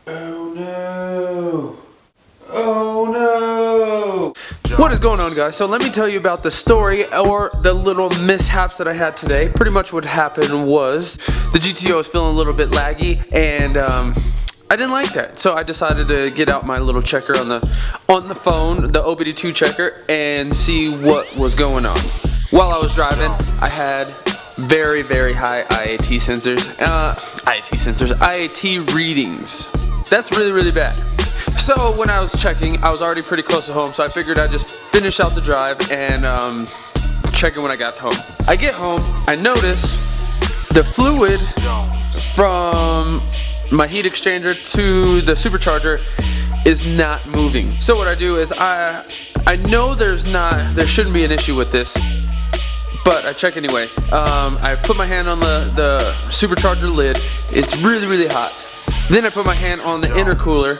Oh no. Oh no. What is going on, guys? So let me tell you about the story or the little mishaps that I had today. Pretty much what happened was the GTO was feeling a little bit laggy, and I didn't like that. So I decided to get out my little checker on the phone, the OBD2 checker, and see what was going on. While I was driving, I had very, very high IAT sensors. IAT readings. That's really, really bad. So when I was checking, I was already pretty close to home, so I figured I'd just finish out the drive and check it when I got home. I get home, I notice the fluid from my heat exchanger to the supercharger is not moving. So what I do is I know there shouldn't be an issue with this, but I check anyway. I put my hand on the supercharger lid. It's really, really hot. Then I put my hand on the intercooler,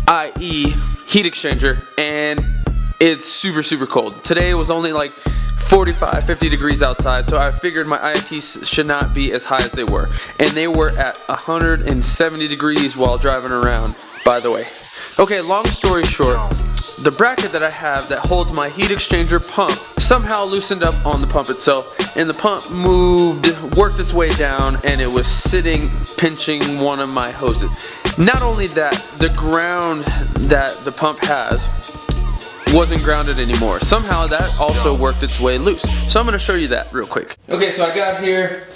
i.e. heat exchanger, and it's super, super cold. Today it was only like 45, 50 degrees outside, so I figured my IATs should not be as high as they were. And they were at 170 degrees while driving around, by the way. Okay, long story short, the bracket that I have that holds my heat exchanger pump somehow loosened up on the pump itself, and the pump worked its way down, and it was sitting, pinching one of my hoses. Not only that, the ground that the pump has wasn't grounded anymore. Somehow that also worked its way loose. So I'm going to show you that real quick. Okay, so I got here.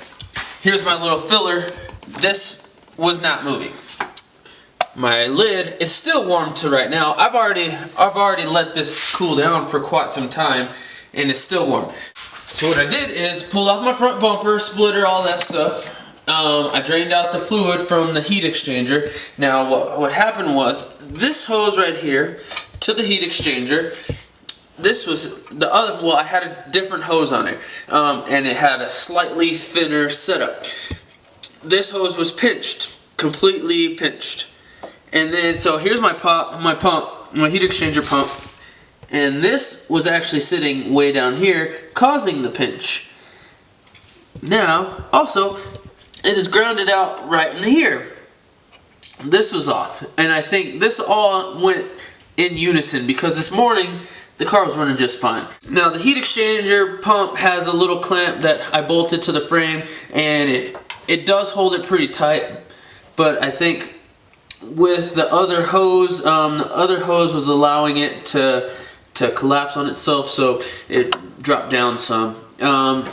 Here's my little filler. This was not moving. My lid is still warm to right now. I've already let this cool down for quite some time, and it's still warm. So what I did is pull off my front bumper, splitter, all that stuff. I drained out the fluid from the heat exchanger. Now what happened was this hose right here to the heat exchanger. This was the other. Well, I had a different hose on it, and it had a slightly thinner setup. This hose was pinched, completely pinched. And then, so here's my heat exchanger pump, and this was actually sitting way down here, causing the pinch. Now, also, it is grounded out right in here. This was off, and I think this all went in unison because this morning the car was running just fine. Now, the heat exchanger pump has a little clamp that I bolted to the frame, and it does hold it pretty tight, but I think with the other hose was allowing it to collapse on itself, so it dropped down some.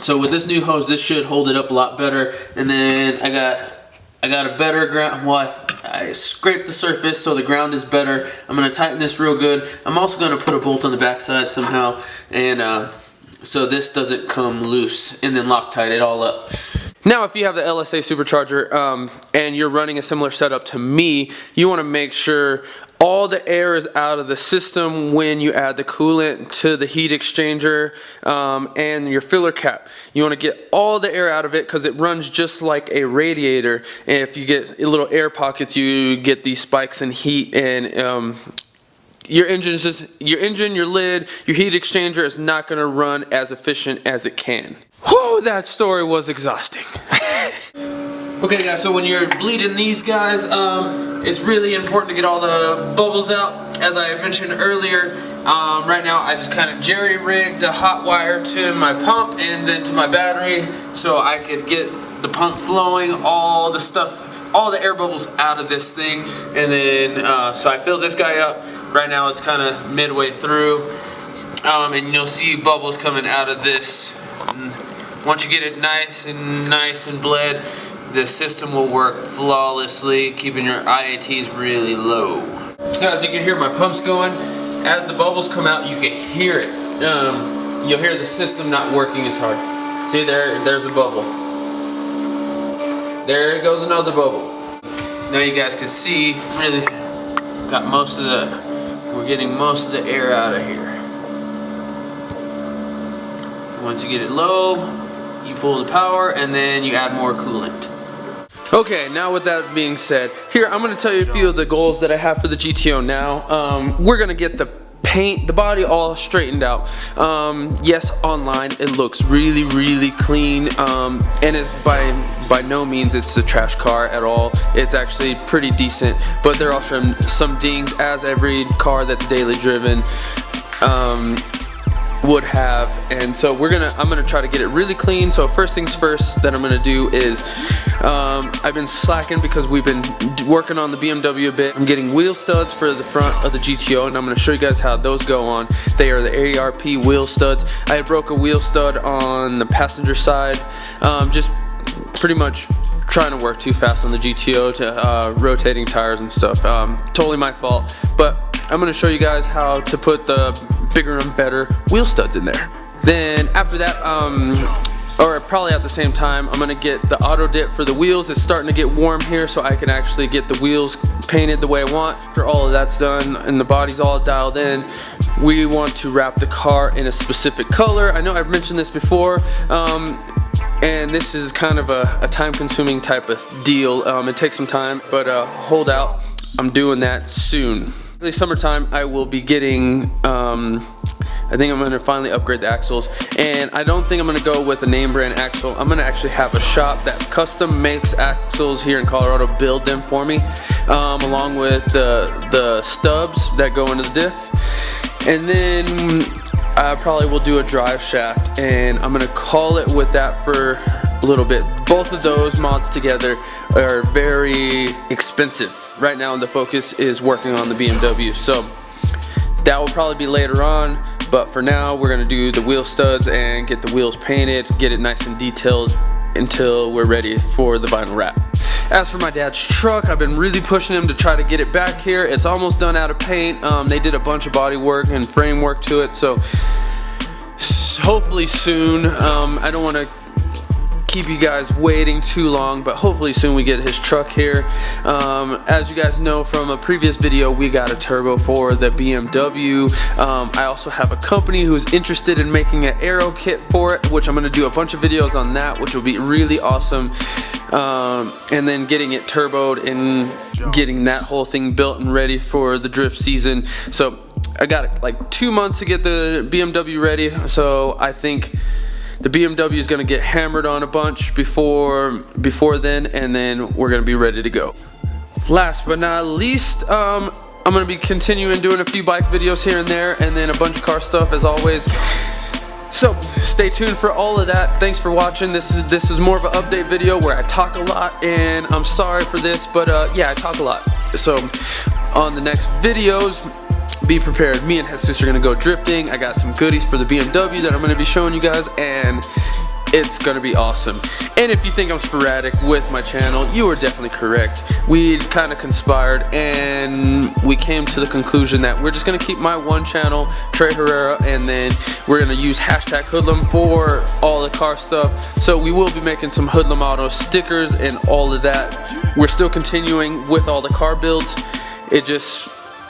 So with this new hose, this should hold it up a lot better. And then I got a better ground. Well, I scraped the surface so the ground is better. I'm gonna tighten this real good. I'm also gonna put a bolt on the backside somehow, and so this doesn't come loose, and then Loctite it all up. Now, if you have the LSA supercharger and you're running a similar setup to me, you want to make sure all the air is out of the system when you add the coolant to the heat exchanger and your filler cap. You want to get all the air out of it because it runs just like a radiator. And if you get little air pockets, you get these spikes in heat, and your your lid, your heat exchanger is not going to run as efficient as it can. Whew, that story was exhausting. Okay, guys, so when you're bleeding these guys, it's really important to get all the bubbles out. As I mentioned earlier, right now I just kind of jerry-rigged a hot wire to my pump and then to my battery so I could get the pump flowing, all the air bubbles out of this thing. And then, so I filled this guy up. Right now it's kind of midway through, and you'll see bubbles coming out of this. And once you get it nice and bled, the system will work flawlessly, keeping your IATs really low. So as you can hear my pumps going, as the bubbles come out, you can hear it. You'll hear the system not working as hard. See, there's a bubble. There goes another bubble. Now you guys can see, really got we're getting most of the air out of here. Once you get it low, you pull the power, and then you add more coolant. Okay, now with that being said, here I'm going to tell you a few of the goals that I have for the GTO now. We're going to get the paint, the body all straightened out. Yes, online it looks really clean, and it's by no means it's a trash car at all. It's actually pretty decent, but there are some dings, as every car that's daily driven would have. And so I'm gonna try to get it really clean. So first things first that I'm gonna do is I've been slacking because we've been working on the BMW a bit. I'm getting wheel studs for the front of the GTO, and I'm gonna show you guys how those go on. They are the ARP wheel studs. I broke a wheel stud on the passenger side, just pretty much trying to work too fast on the GTO to rotating tires and stuff. Totally my fault, but I'm going to show you guys how to put the bigger and better wheel studs in there. Then after that, or probably at the same time, I'm going to get the auto dip for the wheels. It's starting to get warm here, so I can actually get the wheels painted the way I want. After all of that's done and the body's all dialed in, we want to wrap the car in a specific color. I know I've mentioned this before, and this is kind of a time-consuming type of deal. It takes some time, but hold out. I'm doing that soon. In the summertime, I will be getting, I think I'm going to finally upgrade the axles, and I don't think I'm going to go with a name brand axle. I'm going to actually have a shop that custom makes axles here in Colorado build them for me, along with the stubs that go into the diff. And then I probably will do a drive shaft, and I'm going to call it with that for a little bit. Both of those mods together are very expensive. Right now the focus is working on the BMW, so that will probably be later on, but for now we're going to do the wheel studs and get the wheels painted, get it nice and detailed until we're ready for the vinyl wrap. As for my dad's truck, I've been really pushing him to try to get it back here. It's almost done out of paint. They did a bunch of body work and frame work to it, so hopefully soon. I don't want to keep you guys waiting too long, but hopefully soon we get his truck here. As you guys know from a previous video, we got a turbo for the BMW. I also have a company who's interested in making an aero kit for it, which I'm going to do a bunch of videos on that, which will be really awesome. And then getting it turboed and getting that whole thing built and ready for the drift season. So I got like 2 months to get the BMW ready, so I think the BMW is going to get hammered on a bunch before then, and then we're going to be ready to go. Last but not least, I'm going to be continuing doing a few bike videos here and there, and then a bunch of car stuff as always. So stay tuned for all of that. Thanks for watching. This is more of an update video where I talk a lot, and I'm sorry for this, but yeah, I talk a lot. So on the next videos, be prepared. Me and Jesus are gonna go drifting. I got some goodies for the BMW that I'm gonna be showing you guys, and it's gonna be awesome. And if you think I'm sporadic with my channel, you are definitely correct. We kind of conspired, and we came to the conclusion that we're just gonna keep my one channel, Trey Herrera, and then we're gonna use hashtag Hoodlum for all the car stuff. So we will be making some Hoodlum Auto stickers and all of that. We're still continuing with all the car builds. It just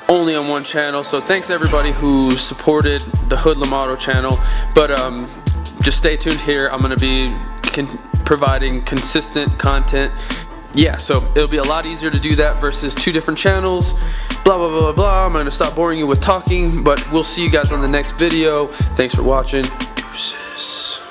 only on one channel, so thanks everybody who supported the Hoodlum Auto channel, but just stay tuned here. I'm going to be providing consistent content. Yeah, so it'll be a lot easier to do that versus 2 different channels, blah blah blah blah. I'm going to stop boring you with talking, but we'll see you guys on the next video. Thanks for watching. Deuces.